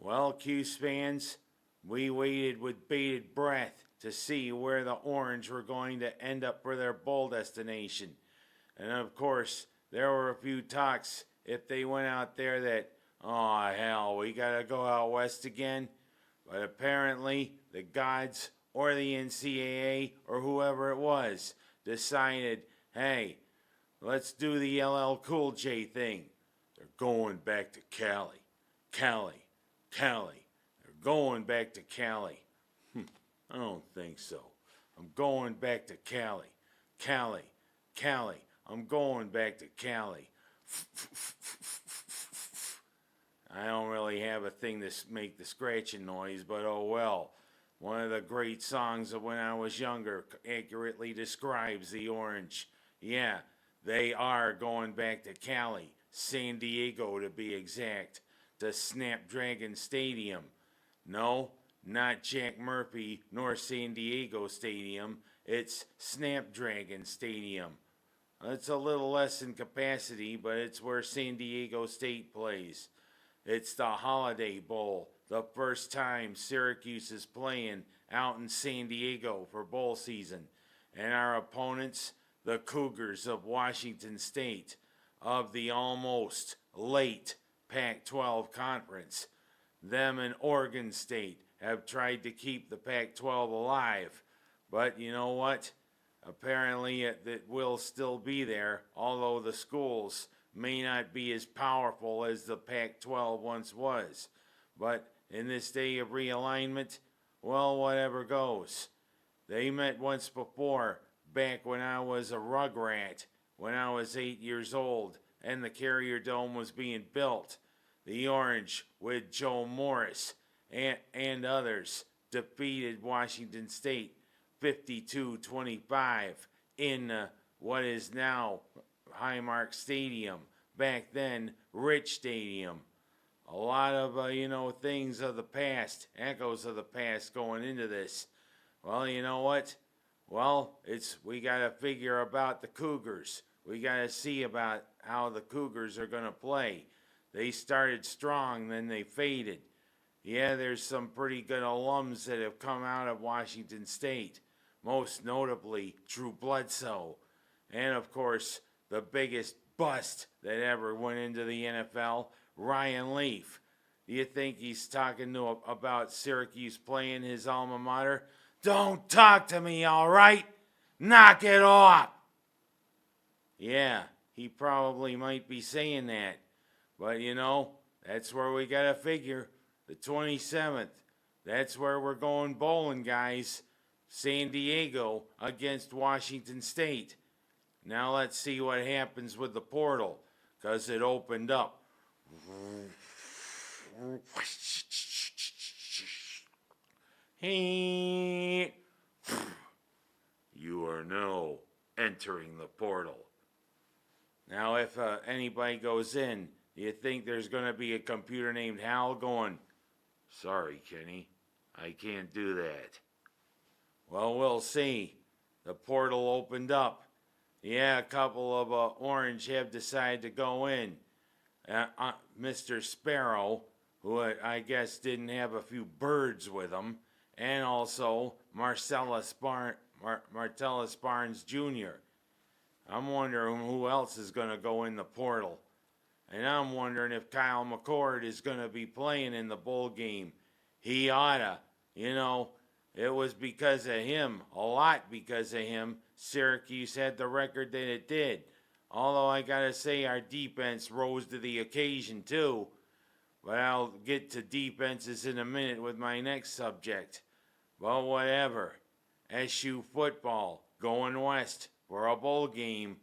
Well, Cuse fans, we waited with bated breath to see where the Orange were going to end up for their bowl destination. And of course, there were a few talks if they went out there that, oh hell, we gotta go out west again. But apparently, the gods or the NCAA or whoever it was decided, hey, let's do the LL Cool J thing. They're going back to Cali. Cali. Cali. They're going back to Cali. I don't think so. I'm going back to Cali. Cali. Cali. I'm going back to Cali. I don't really have a thing to make the scratching noise, but oh well. One of the great songs of when I was younger accurately describes the Orange. Yeah, they are going back to Cali, San Diego to be exact, to Snapdragon Stadium. No, not Jack Murphy nor San Diego Stadium. It's Snapdragon Stadium. It's a little less in capacity, but it's where San Diego State plays. It's the Holiday Bowl, the first time Syracuse is playing out in San Diego for bowl season. And our opponents, the Cougars of Washington State, of the almost late Pac-12 conference. Them and Oregon State have tried to keep the Pac-12 alive. But you know what? Apparently it will still be there, although the schools may not be as powerful as the Pac-12 once was. But in this day of realignment, well, whatever goes. They met once before, back when I was a rugrat, when I was 8 years old, and the Carrier Dome was being built. The Orange, with Joe Morris and others, defeated Washington State 52-25 in what is now Highmark Stadium. Back then, Rich Stadium. A lot of, things of the past, echoes of the past going into this. Well, you know what? Well, we got to figure about the Cougars. We got to see about how the Cougars are going to play. They started strong, then they faded. Yeah, there's some pretty good alums that have come out of Washington State. Most notably, Drew Bledsoe. And, of course, the biggest bust that ever went into the NFL, Ryan Leaf. Do you think he's talking about Syracuse playing his alma mater? Don't talk to me, all right? Knock it off! Yeah, he probably might be saying that. But, that's where we got to figure. The 27th. That's where we're going bowling, guys. San Diego against Washington State. Now let's see what happens with the portal, because it opened up. Hey, you are now entering the portal. Now, if anybody goes in, do you think there's going to be a computer named Hal going, sorry, Kenny, I can't do that? Well, we'll see. The portal opened up. Yeah, a couple of Orange have decided to go in. Mr. Sparrow, who I guess didn't have a few birds with him, and also Martellus Barnes Jr. I'm wondering who else is going to go in the portal. And I'm wondering if Kyle McCord is going to be playing in the bowl game. He oughta. It was because of him, a lot because of him, Syracuse had the record that it did. Although I gotta say our defense rose to the occasion too. But I'll get to defenses in a minute with my next subject. But whatever. SU football going west for a bowl game.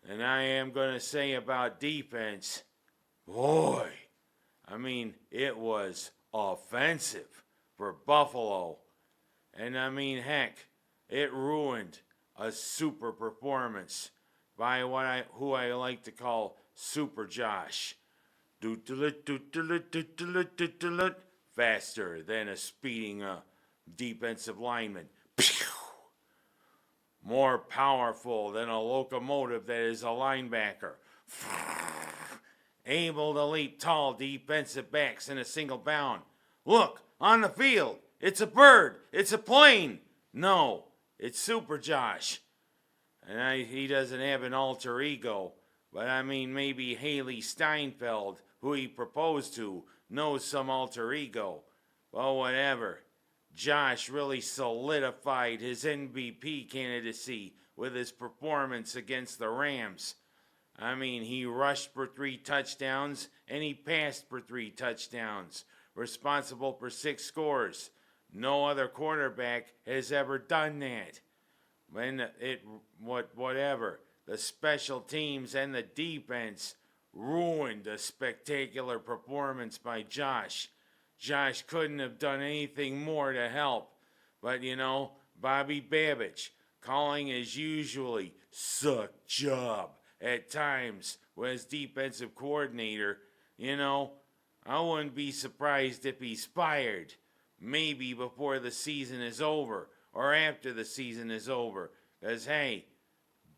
And I am going to say about defense, boy, it was offensive for Buffalo. And heck, it ruined a super performance by who I like to call Super Josh. Faster than a speeding defensive lineman. More powerful than a locomotive that is a linebacker. able to leap tall defensive backs in a single bound. Look, on the field, it's a bird, it's a plane. No, it's Super Josh. And he doesn't have an alter ego, but I mean maybe Haley Steinfeld, who he proposed to, knows some alter ego. Well, whatever. Josh really solidified his MVP candidacy with his performance against the Rams. I mean, he rushed for 3 touchdowns and he passed for 3 touchdowns, responsible for 6 scores. No other quarterback has ever done that. Whatever. The special teams and the defense ruined a spectacular performance by Josh. Josh couldn't have done anything more to help. But, Bobby Babich calling his usually suck job at times as defensive coordinator, I wouldn't be surprised if he's fired. Maybe before the season is over or after the season is over. Because, hey,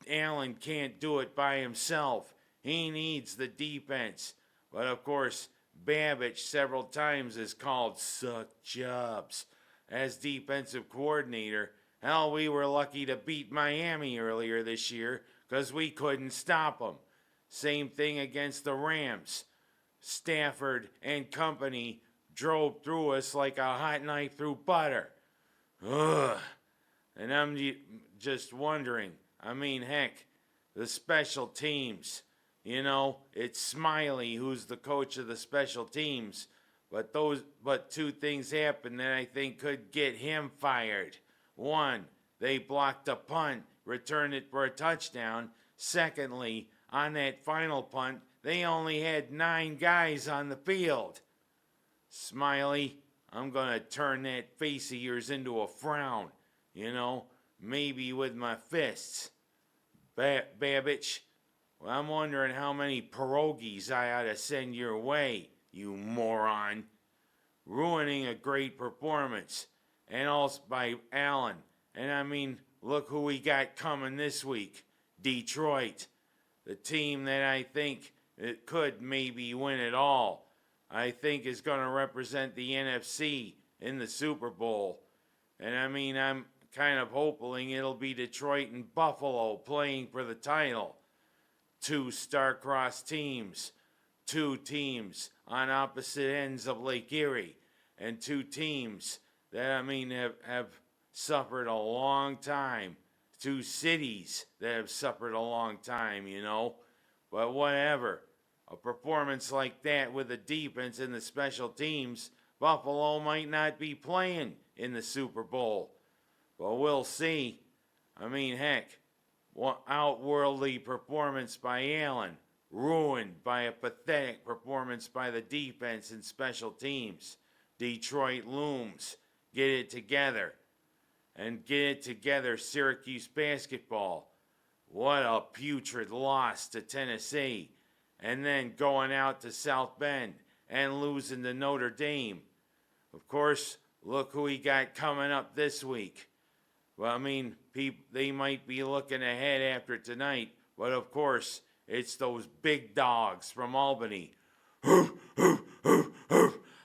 Allen can't do it by himself. He needs the defense. But, of course, Babich several times has called suck jobs as defensive coordinator. Hell, we were lucky to beat Miami earlier this year because we couldn't stop them. Same thing against the Rams. Stafford and company drove through us like a hot knife through butter. Ugh. And I'm just wondering, heck, the special teams. It's Smiley who's the coach of the special teams. But 2 things happened that I think could get him fired. 1, they blocked a punt, returned it for a touchdown. Secondly, on that final punt, they only had 9 guys on the field. Smiley, I'm going to turn that face of yours into a frown. Maybe with my fists. Babich, well, I'm wondering how many pierogies I ought to send your way, you moron. Ruining a great performance. And also by Allen. And look who we got coming this week. Detroit. The team that I think it could maybe win it all. I think is going to represent the NFC in the Super Bowl. And I'm kind of hoping it'll be Detroit and Buffalo playing for the title. 2 star-crossed teams. 2 teams on opposite ends of Lake Erie. And 2 teams that, have suffered a long time. 2 cities that have suffered a long time, But whatever. A performance like that with the defense and the special teams, Buffalo might not be playing in the Super Bowl. But we'll see. Heck, outworldly performance by Allen, ruined by a pathetic performance by the defense and special teams. Detroit looms. Get it together. And get it together, Syracuse basketball. What a putrid loss to Tennessee. And then going out to South Bend and losing to Notre Dame. Of course, look who we got coming up this week. Well, they might be looking ahead after tonight, but of course, it's those big dogs from Albany.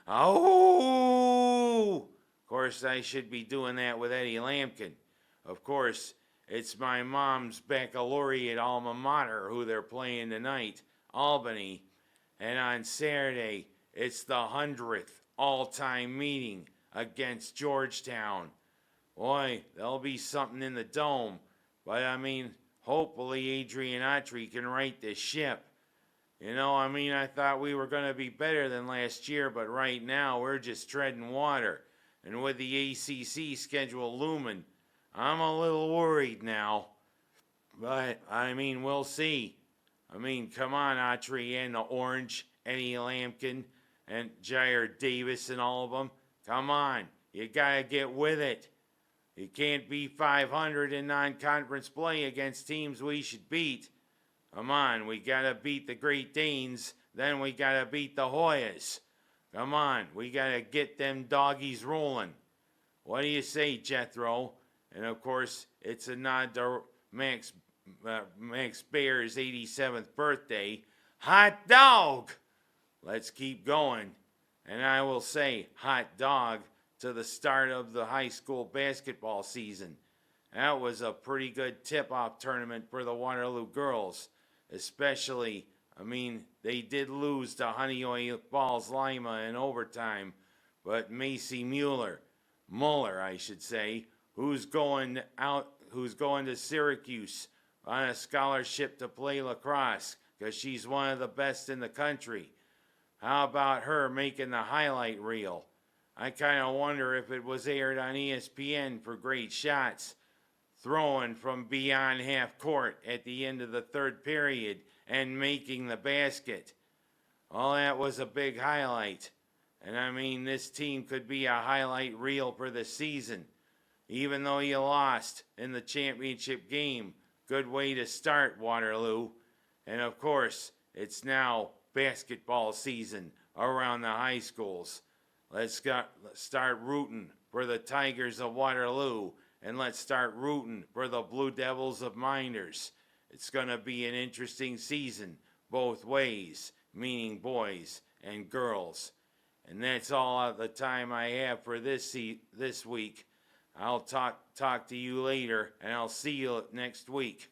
Oh! Of course, I should be doing that with Eddie Lampkin. Of course, it's my mom's baccalaureate alma mater who they're playing tonight, Albany. And on Saturday, it's the 100th all-time meeting against Georgetown. Boy, there'll be something in the dome. But hopefully Adrian Autry can right this ship. I thought we were going to be better than last year, but right now we're just treading water. And with the ACC schedule looming, I'm a little worried now. But, we'll see. Come on, Autry and the Orange, Eddie Lampkin, and Jair Davis and all of them. Come on, you got to get with it. You can't be 500 in non-conference play against teams we should beat. Come on, we got to beat the Great Danes, then we got to beat the Hoyas. Come on, we got to get them doggies rolling. What do you say, Jethro? And of course, it's a nod to Max Bayer's 87th birthday. Hot dog! Let's keep going. And I will say hot dog to the start of the high school basketball season. That was a pretty good tip-off tournament for the Waterloo girls, especially, they did lose to Honeoye Falls Lima in overtime, but Macy Muller, I should say, who's going to Syracuse on a scholarship to play lacrosse because she's one of the best in the country. How about her making the highlight reel? I kind of wonder if it was aired on ESPN for great shots, throwing from beyond half court at the end of the third period and making the basket. Well, that was a big highlight. And this team could be a highlight reel for the season. Even though you lost in the championship game, good way to start, Waterloo. And of course, it's now basketball season around the high schools. Let's start rooting for the Tigers of Waterloo, and let's start rooting for the Blue Devils of Minders. It's going to be an interesting season both ways, meaning boys and girls. And that's all the time I have for this week. I'll talk to you later, and I'll see you next week.